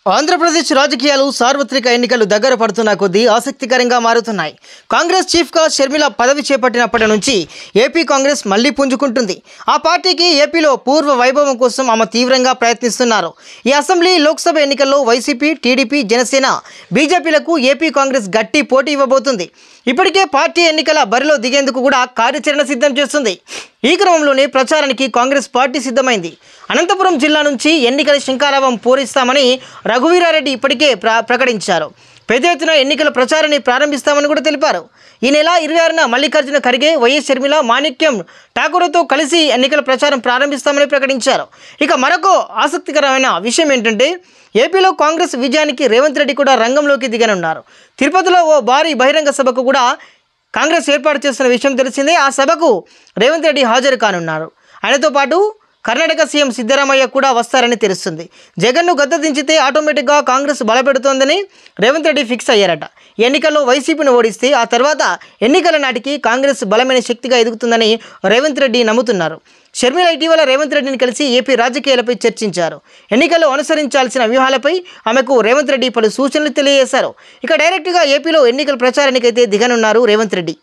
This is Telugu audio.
ఆంధ్రప్రదేశ్ రాజకీయాలు సార్వత్రిక ఎన్నికలు దగ్గర పడుతున్న కొద్దీ ఆసక్తికరంగా మారుతున్నాయి. కాంగ్రెస్ చీఫ్గా షర్మిల పదవి చేపట్టినప్పటి నుంచి ఏపీ కాంగ్రెస్ మళ్లీ పుంజుకుంటుంది. ఆ పార్టీకి ఏపీలో పూర్వ వైభవం కోసం ఆమె తీవ్రంగా ప్రయత్నిస్తున్నారు. ఈ అసెంబ్లీ, లోక్సభ ఎన్నికల్లో వైసీపీ, టీడీపీ, జనసేన, బీజేపీలకు ఏపీ కాంగ్రెస్ గట్టి పోటీ ఇవ్వబోతుంది. ఇప్పటికే పార్టీ ఎన్నికల బరిలో దిగేందుకు కూడా కార్యాచరణ సిద్ధం చేస్తుంది. ఈ క్రమంలోనే ప్రచారానికి కాంగ్రెస్ పార్టీ సిద్ధమైంది. అనంతపురం జిల్లా నుంచి ఎన్నికల శంఖారావం పూరిస్తామని రఘువీరారెడ్డి ఇప్పటికే ప్రకటించారు. పెద్ద ఎత్తున ఎన్నికల ప్రచారాన్ని ప్రారంభిస్తామని కూడా తెలిపారు. ఈ నెల 26న మల్లికార్జున ఖర్గే, వైఎస్ షర్మిల, మాణిక్యం ఠాకూర్తో కలిసి ఎన్నికల ప్రచారం ప్రారంభిస్తామని ప్రకటించారు. ఇక మరొక ఆసక్తికరమైన విషయం ఏంటంటే, ఏపీలో కాంగ్రెస్ విజయానికి రేవంత్ రెడ్డి కూడా రంగంలోకి దిగనున్నారు. తిరుపతిలో ఓ భారీ బహిరంగ సభకు కూడా కాంగ్రెస్ ఏర్పాటు చేస్తున్న విషయం తెలిసిందే. ఆ సభకు రేవంత్ రెడ్డి హాజరు కానున్నారు. ఆయనతో పాటు కర్ణాటక సీఎం సిద్ధరామయ్య కూడా వస్తారని తెలుస్తుంది. జగన్ను గద్దె దించితే ఆటోమేటిక్గా కాంగ్రెస్ బలపెడుతోందని రేవంత్ రెడ్డి ఫిక్స్ అయ్యారట. ఎన్నికల్లో వైసీపీని ఓడిస్తే ఆ తర్వాత ఎన్నికల నాటికి కాంగ్రెస్ బలమైన శక్తిగా ఎదుగుతుందని రేవంత్ రెడ్డి నమ్ముతున్నారు. షర్మిల ఇటీవల రేవంత్ రెడ్డిని కలిసి ఏపీ రాజకీయాలపై చర్చించారు. ఎన్నికల్లో అనుసరించాల్సిన వ్యూహాలపై ఆమెకు రేవంత్ రెడ్డి పలు సూచనలు తెలియజేశారు. ఇక డైరెక్ట్గా ఏపీలో ఎన్నికల ప్రచారానికైతే దిగనున్నారు రేవంత్ రెడ్డి.